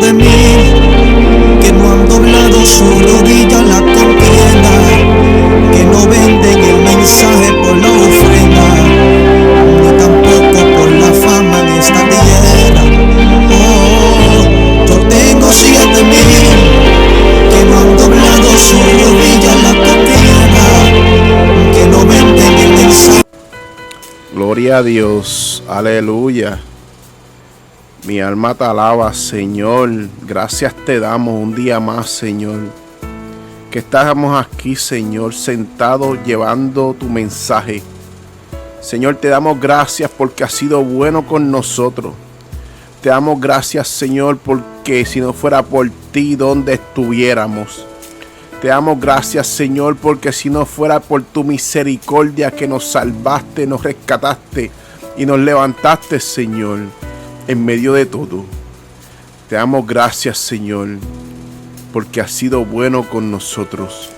de mí que no han doblado su rodilla a la contienda, que no venden el mensaje por la ofrenda, ni tampoco por la fama en esta tierra. Oh, yo tengo 7,000 que no han doblado su rodilla a la contienda, que no venden el mensaje. Gloria a Dios, aleluya. Mi alma te alaba, Señor. Gracias te damos un día más, Señor. Que estamos aquí, Señor, sentados llevando tu mensaje. Señor, te damos gracias porque has sido bueno con nosotros. Te damos gracias, Señor, porque si no fuera por ti, ¿dónde estuviéramos? Te damos gracias, Señor, porque si no fuera por tu misericordia que nos salvaste, nos rescataste y nos levantaste, Señor, en medio de todo. Te damos gracias, Señor, porque has sido bueno con nosotros.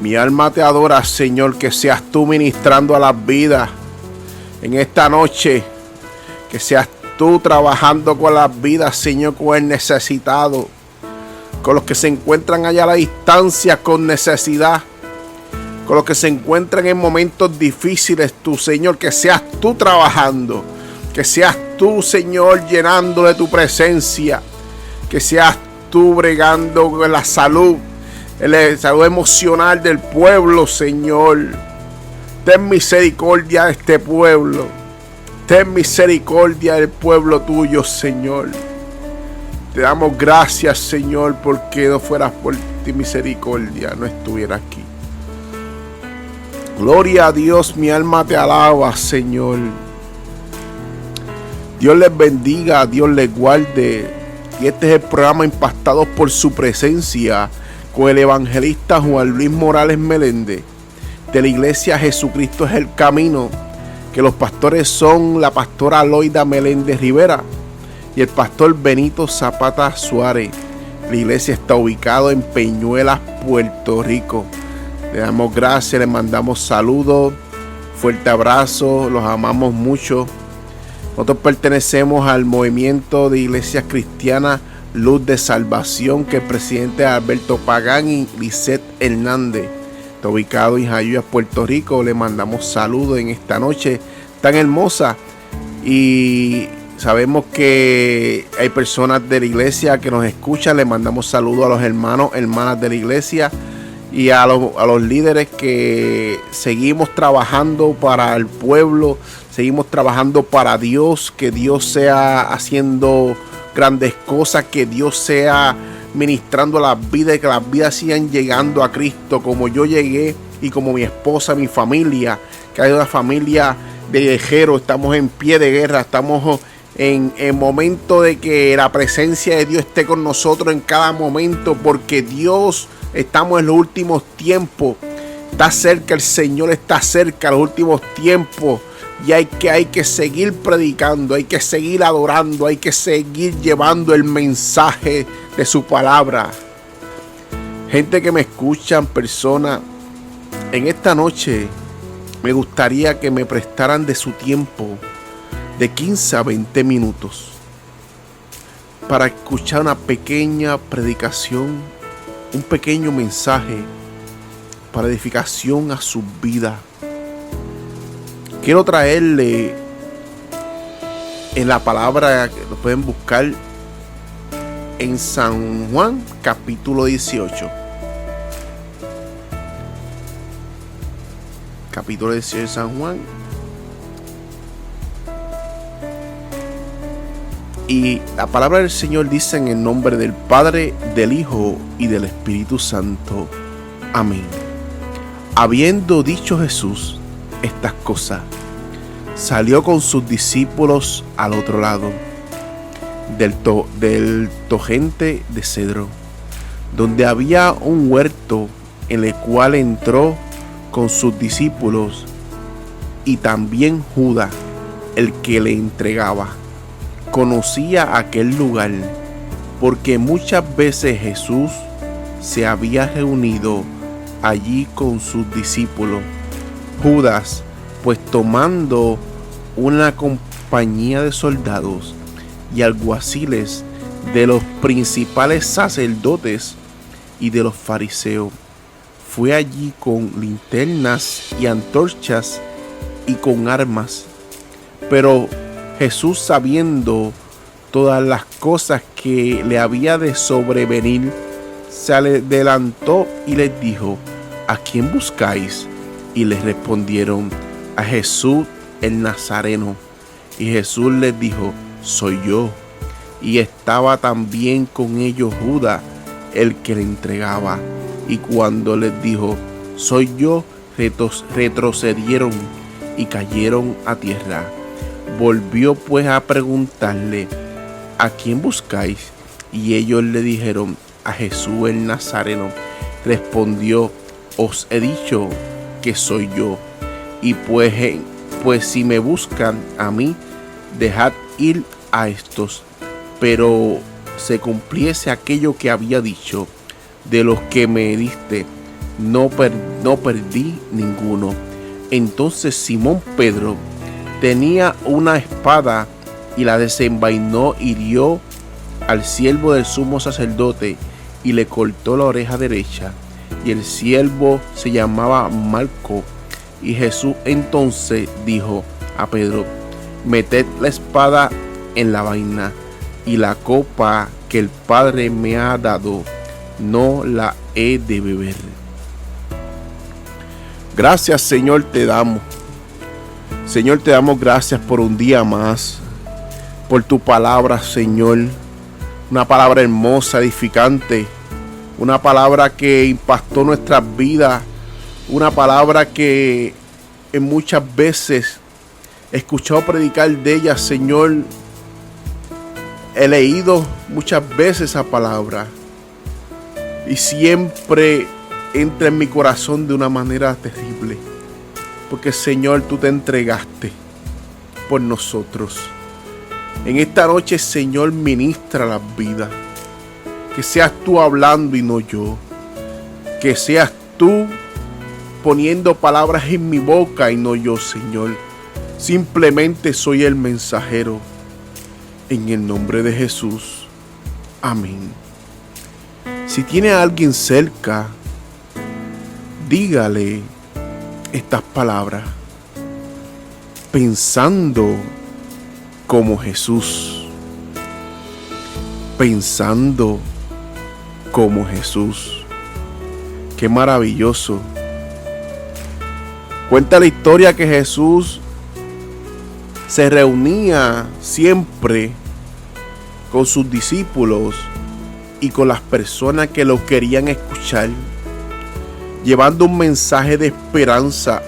Mi alma te adora, Señor, que seas tú ministrando a las vidas en esta noche, que seas tú trabajando con las vidas, Señor, con el necesitado, con los que se encuentran allá a la distancia con necesidad, con los que se encuentran en momentos difíciles, tú, Señor, que seas tú trabajando, que seas tú, Señor, llenando de tu presencia, que seas tú bregando con la salud emocional del pueblo, Señor. Ten misericordia de este pueblo, ten misericordia del pueblo tuyo, Señor. Te damos gracias, Señor, porque no fueras por ti misericordia, no estuviera aquí. Gloria a Dios, mi alma te alaba, Señor. Dios les bendiga, Dios les guarde. Y este es el programa Impactados por su Presencia con el evangelista Juan Luis Morales Meléndez de la Iglesia Jesucristo es el Camino, que los pastores son la pastora Loida Meléndez Rivera y el pastor Benito Zapata Suárez. La iglesia está ubicada en Peñuelas, Puerto Rico. Le damos gracias, le mandamos saludos, fuerte abrazo, los amamos mucho. Nosotros pertenecemos al movimiento de iglesias cristianas Luz de Salvación, que el presidente es Alberto Pagán y Lisette Hernández. Está ubicado en Jayuya, Puerto Rico. Le mandamos saludos en esta noche tan hermosa. Y sabemos que hay personas de la iglesia que nos escuchan. Le mandamos saludos a los hermanos, hermanas de la iglesia y a los líderes que seguimos trabajando para el pueblo, seguimos trabajando para Dios, que Dios sea haciendo grandes cosas, que Dios sea ministrando las vidas y que las vidas sigan llegando a Cristo como yo llegué y como mi esposa, mi familia, que hay una familia de guerreros. Estamos en pie de guerra, estamos en momento de que la presencia de Dios esté con nosotros en cada momento, porque Dios, estamos en los últimos tiempos, está cerca, el Señor está cerca, los últimos tiempos, y hay que seguir predicando, hay que seguir adorando, hay que seguir llevando el mensaje de su palabra. Gente que me escuchan, personas, en esta noche me gustaría que me prestaran de su tiempo de 15 a 20 minutos para escuchar una pequeña predicación, un pequeño mensaje para edificación a su vida. Quiero traerle en la palabra, que lo pueden buscar en San Juan capítulo 18. Capítulo 18 de San Juan. Y la palabra del Señor dice: en el nombre del Padre, del Hijo y del Espíritu Santo. Amén. Habiendo dicho Jesús estas cosas, salió con sus discípulos al otro lado del torrente de Cedro, donde había un huerto, en el cual entró con sus discípulos y también Judas, el que le entregaba. Conocía aquel lugar, porque muchas veces Jesús se había reunido allí con sus discípulos. Judas, pues tomando una compañía de soldados y alguaciles, de los principales sacerdotes y de los fariseos. Fue allí con linternas y antorchas y con armas. Pero Jesús, sabiendo todas las cosas que le había de sobrevenir, se adelantó y les dijo: ¿a quién buscáis? Y les respondieron: a Jesús el Nazareno. Y Jesús les dijo: soy yo. Y estaba también con ellos Judas, el que le entregaba. Y cuando les dijo: soy yo, retrocedieron y cayeron a tierra. Volvió pues a preguntarle: ¿a quién buscáis? Y ellos le dijeron: a Jesús el Nazareno. Respondió: os he dicho que soy yo. Y pues si me buscan a mí, dejad ir a estos. Pero se cumpliese aquello que había dicho: de los que me diste, no perdí ninguno. Entonces Simón Pedro tenía una espada y la desenvainó, hirió al siervo del sumo sacerdote y le cortó la oreja derecha. Y el siervo se llamaba Malco. Y Jesús entonces dijo a Pedro: meted la espada en la vaina, y la copa que el Padre me ha dado, no la he de beber. Gracias, Señor, te damos. Señor, te damos gracias por un día más, por tu palabra, Señor. Una palabra hermosa, edificante. Una palabra que impactó nuestras vidas. Una palabra que en muchas veces he escuchado predicar de ella, Señor. He leído muchas veces esa palabra y siempre entra en mi corazón de una manera terrible, porque, Señor, tú te entregaste por nosotros. En esta noche, Señor, ministra las vidas. Que seas tú hablando y no yo. Que seas tú poniendo palabras en mi boca y no yo, Señor. Simplemente soy el mensajero. En el nombre de Jesús. Amén. Si tiene a alguien cerca, dígale estas palabras: pensando como Jesús. Pensando como Jesús. Qué maravilloso. Cuenta la historia que Jesús se reunía siempre con sus discípulos y con las personas que lo querían escuchar, llevando un mensaje de esperanza,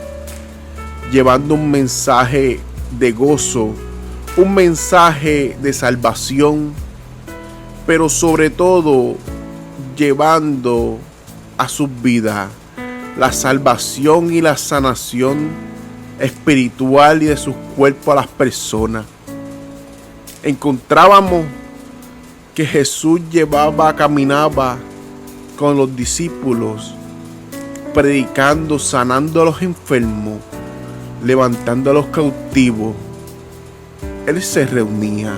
llevando un mensaje de gozo, un mensaje de salvación, pero sobre todo llevando a sus vidas la salvación y la sanación espiritual y de sus cuerpos a las personas. Encontrábamos que Jesús caminaba con los discípulos, predicando, sanando a los enfermos, levantando a los cautivos. Él se reunía,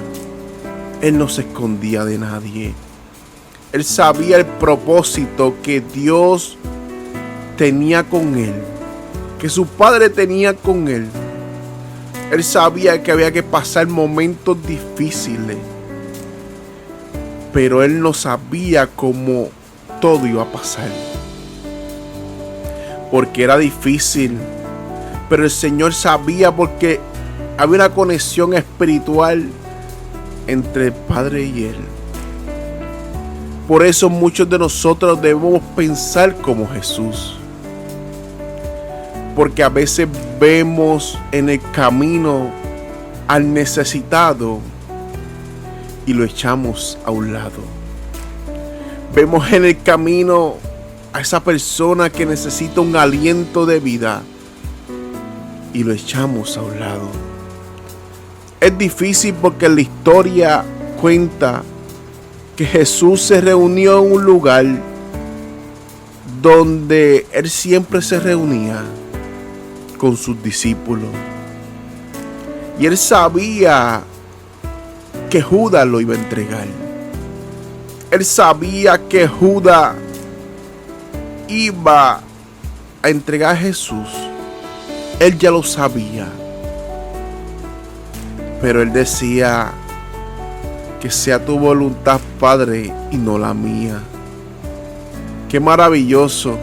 Él no se escondía de nadie. Él sabía el propósito que Dios tenía con Él, que su Padre tenía con Él. Él sabía que había que pasar momentos difíciles, pero Él no sabía cómo todo iba a pasar, porque era difícil. Pero el Señor sabía, porque había una conexión espiritual entre el Padre y Él. Por eso muchos de nosotros debemos pensar como Jesús, porque a veces vemos en el camino al necesitado y lo echamos a un lado. Vemos en el camino a esa persona que necesita un aliento de vida y lo echamos a un lado. Es difícil porque la historia cuenta que Jesús se reunió en un lugar donde Él siempre se reunía con sus discípulos. Y Él sabía que Judas lo iba a entregar. Él sabía que Judas iba a entregar a Jesús. Él ya lo sabía. Pero él decía: que sea tu voluntad, Padre, y no la mía. Qué maravilloso.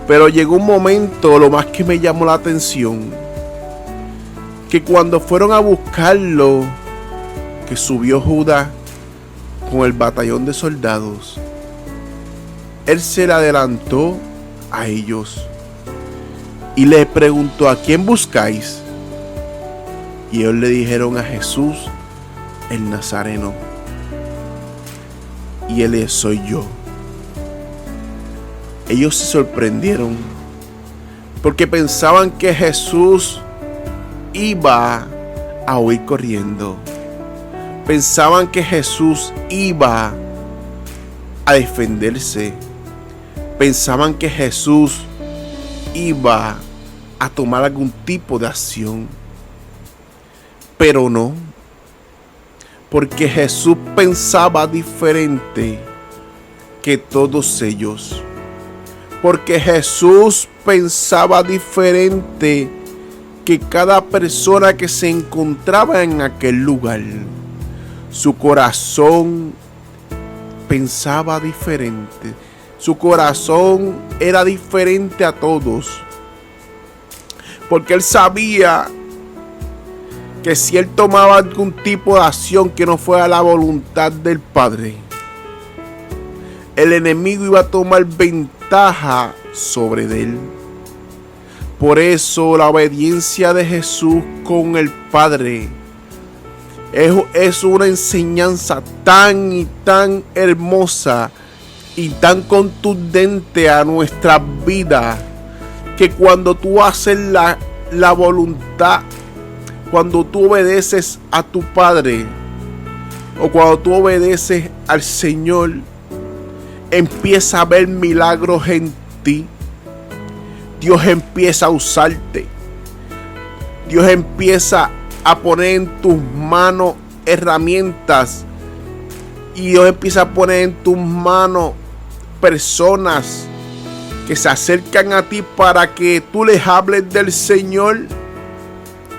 Pero llegó un momento, lo más que me llamó la atención, que cuando fueron a buscarlo, que subió Judas con el batallón de soldados, él se le adelantó a ellos y les preguntó: ¿a quién buscáis? Y ellos le dijeron: a Jesús el Nazareno. Y él es: soy yo. Ellos se sorprendieron porque pensaban que Jesús iba a huir corriendo. Pensaban que Jesús iba a defenderse. Pensaban que Jesús iba a tomar algún tipo de acción. Pero no, porque Jesús pensaba diferente que todos ellos. Porque Jesús pensaba diferente que cada persona que se encontraba en aquel lugar. Su corazón pensaba diferente. Su corazón era diferente a todos. Porque él sabía que si él tomaba algún tipo de acción que no fuera la voluntad del Padre, el enemigo iba a tomar ventaja sobre él. Por eso la obediencia de Jesús con el Padre es una enseñanza tan y tan hermosa y tan contundente a nuestras vidas, que cuando tú haces la voluntad, cuando tú obedeces a tu Padre, o cuando tú obedeces al Señor, empieza a ver milagros en ti. Dios empieza a usarte. Dios empieza a poner en tus manos herramientas. Y Dios empieza a poner en tus manos personas que se acercan a ti para que tú les hables del Señor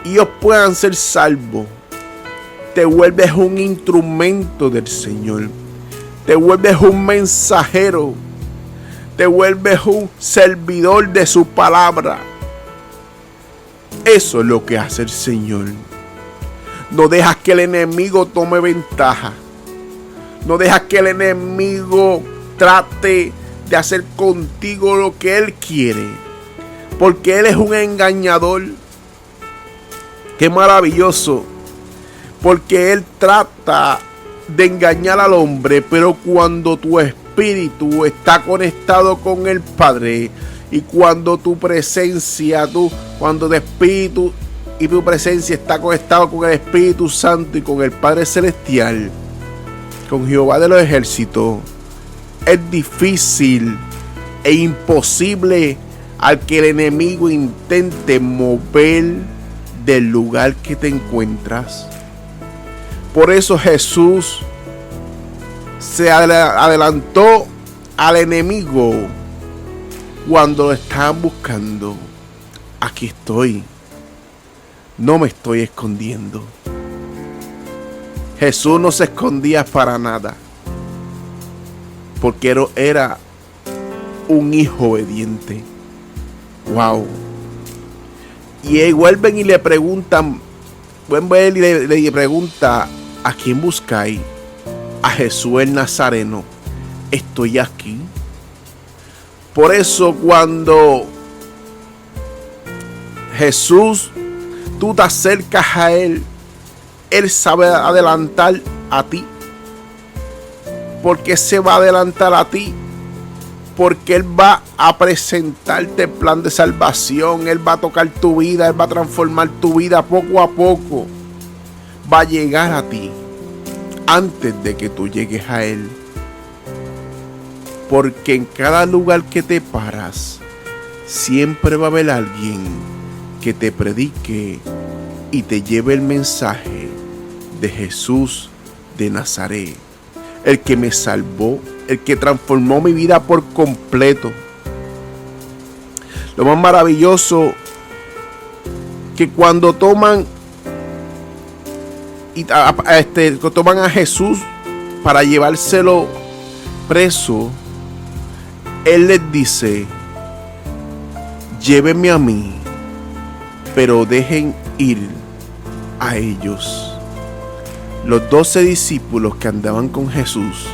y ellos puedan ser salvos. Te vuelves un instrumento del Señor. Te vuelves un mensajero. Te vuelves un servidor de su palabra. Eso es lo que hace el Señor. No dejas que el enemigo tome ventaja. No dejas que el enemigo trate de hacer contigo lo que él quiere. Porque él es un engañador. Qué maravilloso. Porque él trata de engañar al hombre, pero cuando tu espíritu está conectado con el Padre, y cuando tu presencia, cuando tu espíritu y tu presencia está conectado con el Espíritu Santo y con el Padre Celestial, con Jehová de los ejércitos, es difícil e imposible al que el enemigo intente mover del lugar que te encuentras. Por eso Jesús se adelantó al enemigo cuando lo estaban buscando. Aquí estoy. No me estoy escondiendo. Jesús no se escondía para nada, porque era un hijo obediente. Wow. Y vuelven y le preguntan, le pregunta: ¿a quién buscáis? A Jesús el Nazareno. Estoy aquí. Por eso cuando Jesús, tú te acercas a Él, Él sabe adelantar a ti. ¿Por qué se va a adelantar a ti? Porque Él va a presentarte el plan de salvación. Él va a tocar tu vida. Él va a transformar tu vida poco a poco. Va a llegar a ti antes de que tú llegues a Él. Porque en cada lugar que te paras, siempre va a haber alguien que te predique y te lleve el mensaje de Jesús de Nazaret, el que me salvó, el que transformó mi vida por completo. Lo más maravilloso, que cuando toman a Jesús para llevárselo preso, Él les dice: llévenme a mí, pero dejen ir a ellos. Los 12 discípulos que andaban con Jesús,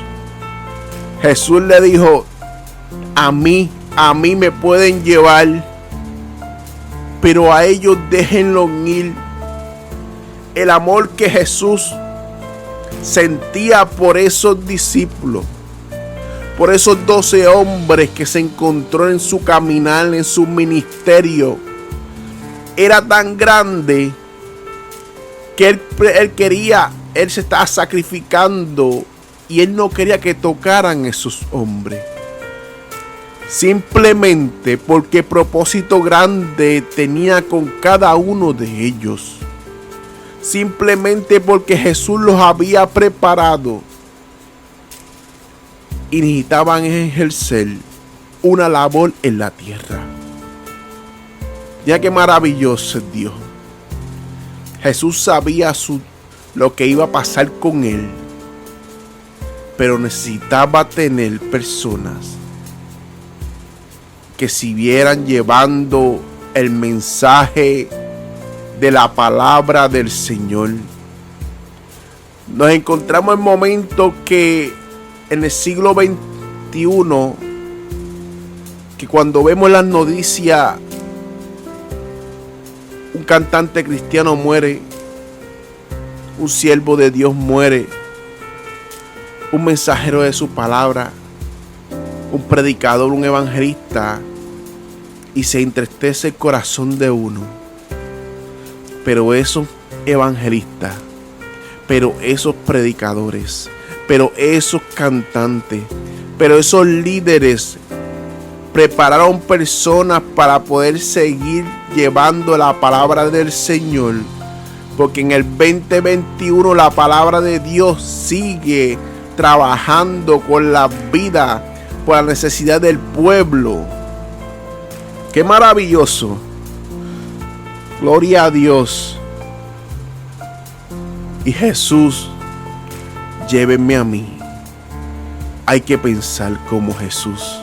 Jesús le dijo: a mí me pueden llevar, pero a ellos déjenlos ir. El amor que Jesús sentía por esos discípulos, por esos 12 hombres que se encontró en su caminar, en su ministerio, era tan grande que él se estaba sacrificando y él no quería que tocaran esos hombres. Simplemente porque propósito grande tenía con cada uno de ellos. Simplemente porque Jesús los había preparado y necesitaban ejercer una labor en la tierra. Ya que maravilloso es Dios. Jesús sabía lo que iba a pasar con él, pero necesitaba tener personas que siguieran llevando el mensaje de la palabra del Señor. Nos encontramos en momentos que en el siglo XXI, que cuando vemos las noticias, un cantante cristiano muere, un siervo de Dios muere, un mensajero de su palabra, un predicador, un evangelista, y se entristece el corazón de uno. Pero esos evangelistas, pero esos predicadores, pero esos cantantes, pero esos líderes prepararon personas para poder seguir llevando la palabra del Señor. Porque en el 2021 la palabra de Dios sigue trabajando con la vida, por la necesidad del pueblo. ¡Qué maravilloso! Gloria a Dios. Y Jesús, llévenme a mí. Hay que pensar como Jesús,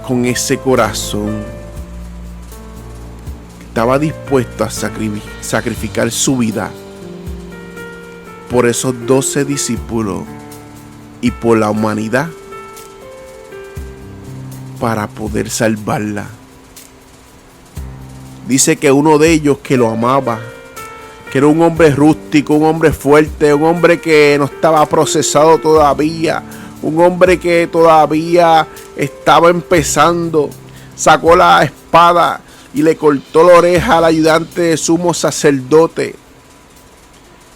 con ese corazón. Estaba dispuesto a sacrificar su vida por esos 12 discípulos y por la humanidad, para poder salvarla. Dice que uno de ellos, que lo amaba, que era un hombre rústico, un hombre fuerte, un hombre que no estaba procesado todavía, un hombre que todavía estaba empezando, sacó la espada y le cortó la oreja al ayudante de sumo sacerdote.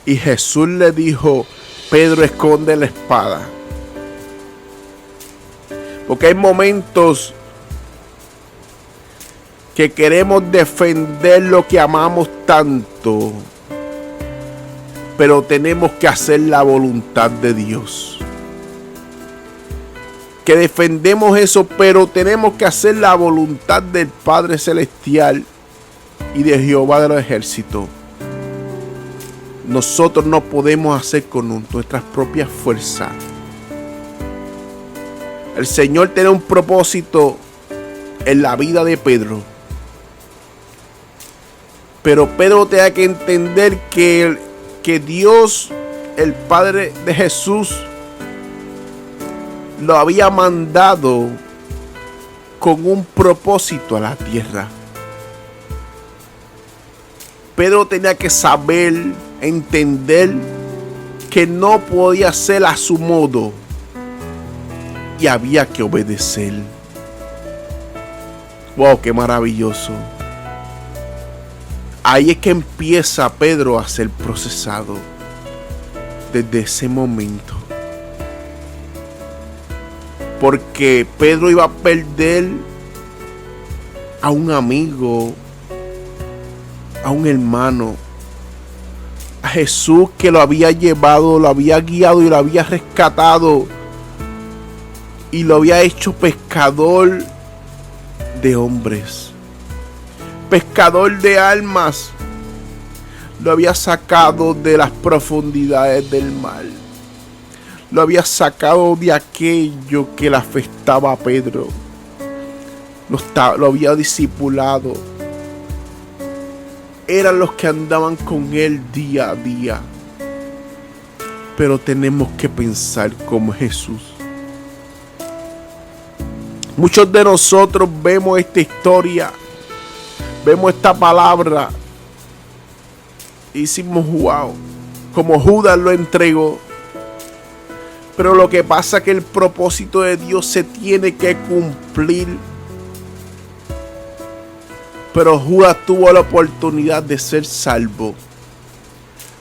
Y Jesús le dijo: Pedro, esconde la espada. Porque hay momentos que queremos defender lo que amamos tanto, pero tenemos que hacer la voluntad de Dios. Que defendemos eso, pero tenemos que hacer la voluntad del Padre Celestial y de Jehová de los ejércitos. Nosotros no podemos hacer con nuestras propias fuerzas. El Señor tiene un propósito en la vida de Pedro. Pero Pedro tenía que entender que Dios, el Padre de Jesús, lo había mandado con un propósito a la tierra. Pedro tenía que saber, entender que no podía ser a su modo y había que obedecer. ¡Wow! ¡Qué maravilloso! Ahí es que empieza Pedro a ser procesado. Desde ese momento. Porque Pedro iba a perder a un amigo, a un hermano, A Jesús que lo había llevado, lo había guiado y lo había rescatado. Y lo había hecho pescador de hombres. Pescador de almas. Lo había sacado de las profundidades del mar. Lo había sacado de aquello que le afectaba a Pedro. Lo había discipulado. Eran los que andaban con él día a día. Pero tenemos que pensar como Jesús. Muchos de nosotros vemos esta historia, vemos esta palabra y decimos, wow, como Judas lo entregó. Pero lo que pasa es que el propósito de Dios se tiene que cumplir. Pero Judas tuvo la oportunidad de ser salvo.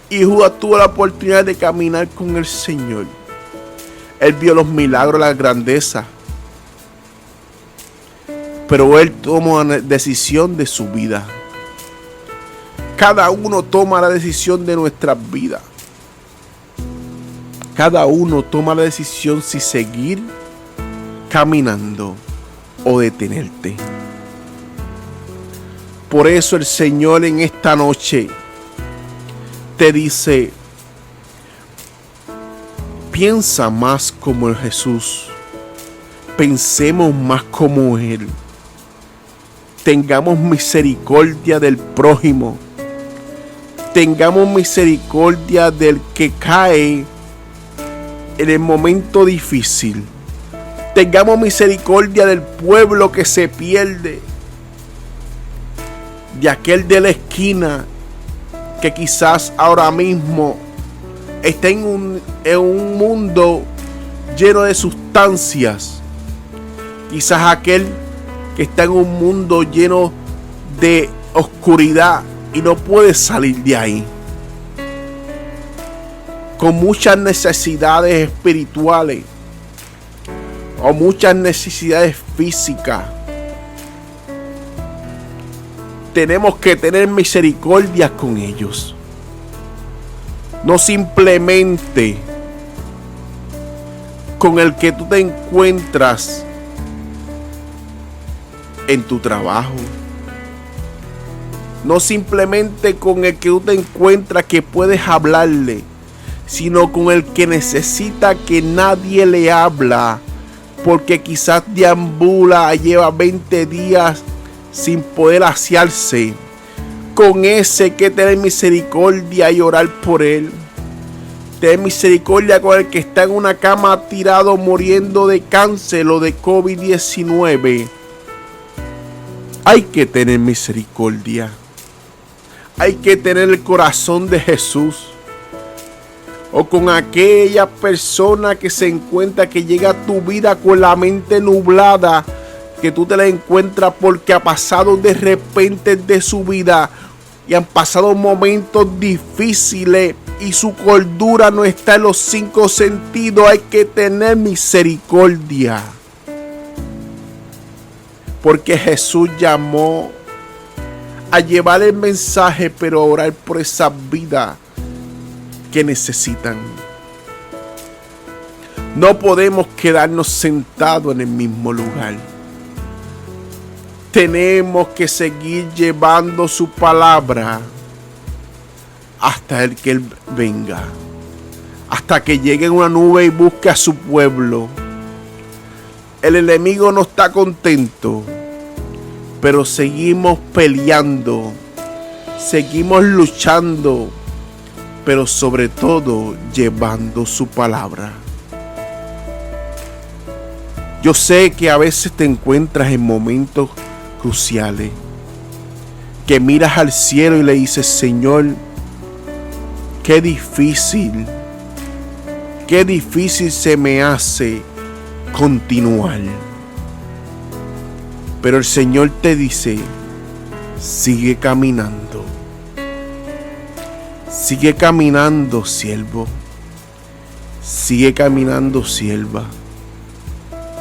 Y Judas tuvo la oportunidad de caminar con el Señor. Él vio los milagros, la grandeza. Pero él tomó la decisión de su vida. Cada uno toma la decisión de nuestras vidas. Cada uno toma la decisión si seguir caminando o detenerte. Por eso el Señor en esta noche te dice, piensa más como el Jesús. Pensemos más como Él. Tengamos misericordia del prójimo. Tengamos misericordia del que cae en el momento difícil. Tengamos misericordia del pueblo que se pierde. De aquel de la esquina que quizás ahora mismo está en un mundo lleno de sustancias. Quizás aquel que está en un mundo lleno de oscuridad y no puede salir de ahí. Con muchas necesidades espirituales o muchas necesidades físicas. Tenemos que tener misericordia con ellos. No simplemente con el que tú te encuentras en tu trabajo. No simplemente con el que tú te encuentras que puedes hablarle, sino con el que necesita que nadie le habla, porque quizás deambula, lleva 20 días sin poder asearse. Con ese que tener misericordia y orar por él. Tener misericordia con el que está en una cama tirado muriendo de cáncer o de COVID-19. Hay que tener misericordia. Hay que tener el corazón de Jesús. O con aquella persona que se encuentra, que llega a tu vida con la mente nublada, que tú te la encuentras porque ha pasado de repente de su vida y han pasado momentos difíciles y su cordura no está en los 5 sentidos. Hay que tener misericordia, porque Jesús llamó a llevar el mensaje, pero a orar por esas vidas que necesitan. No podemos quedarnos sentados en el mismo lugar. Tenemos que seguir llevando su palabra hasta el que Él venga. Hasta que llegue en una nube y busque a su pueblo. El enemigo no está contento, pero seguimos peleando. Seguimos luchando, pero sobre todo llevando su palabra. Yo sé que a veces te encuentras en momentos cruciales, que miras al cielo y le dices, Señor, qué difícil se me hace continuar. Pero el Señor te dice, sigue caminando. Sigue caminando, siervo. Sigue caminando, sierva.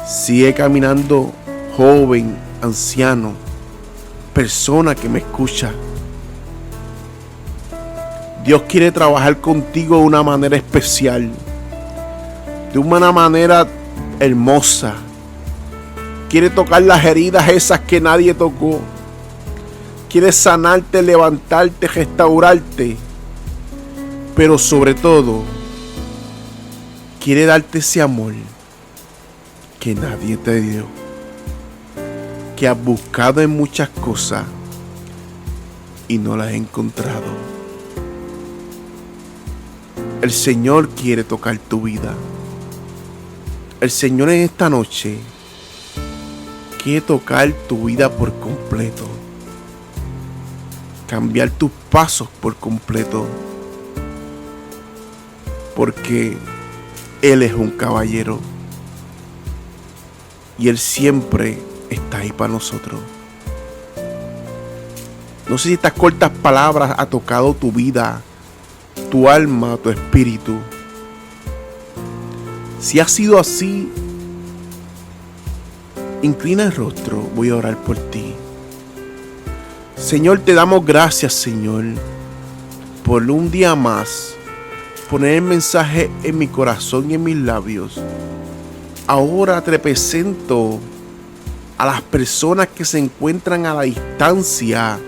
Sigue caminando, joven, anciano, persona que me escucha. Dios quiere trabajar contigo de una manera especial, de una manera hermosa. Quiere tocar las heridas esas que nadie tocó. Quiere sanarte, levantarte, restaurarte. Pero sobre todo, quiere darte ese amor que nadie te dio, que has buscado en muchas cosas y no las has encontrado. El Señor quiere tocar tu vida. El Señor en esta noche quiere tocar tu vida por completo, cambiar tus pasos por completo, porque Él es un caballero y Él siempre está ahí para nosotros. No sé si estas cortas palabras han tocado tu vida, tu alma, tu espíritu. Si ha sido así, inclina el rostro, voy a orar por ti. Señor, te damos gracias, Señor, por un día más poner el mensaje en mi corazón y en mis labios. Ahora te presento a las personas que se encuentran a la distancia,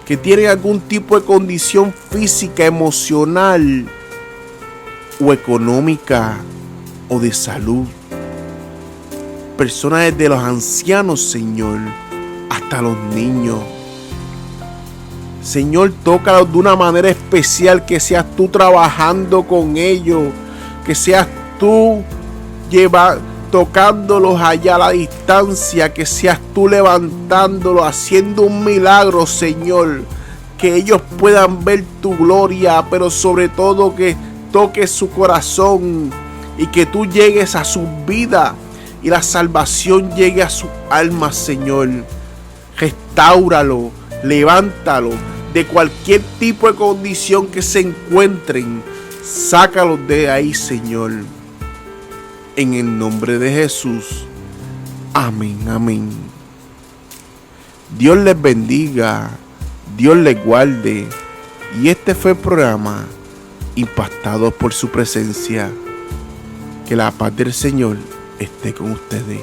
que tienen algún tipo de condición física, emocional o económica o de salud. Personas desde los ancianos, Señor, hasta los niños. Señor, tócalos de una manera especial, que seas tú trabajando con ellos, que seas tú tocándolos allá a la distancia, que seas tú levantándolos, haciendo un milagro, Señor, que ellos puedan ver tu gloria, pero sobre todo que toques su corazón y que tú llegues a su vida y la salvación llegue a su alma, Señor. Restáuralo, levántalo de cualquier tipo de condición que se encuentren. Sácalos de ahí, Señor. En el nombre de Jesús. Amén, amén. Dios les bendiga. Dios les guarde. Y este fue el programa Impactados por su presencia. Que la paz del Señor esté con ustedes.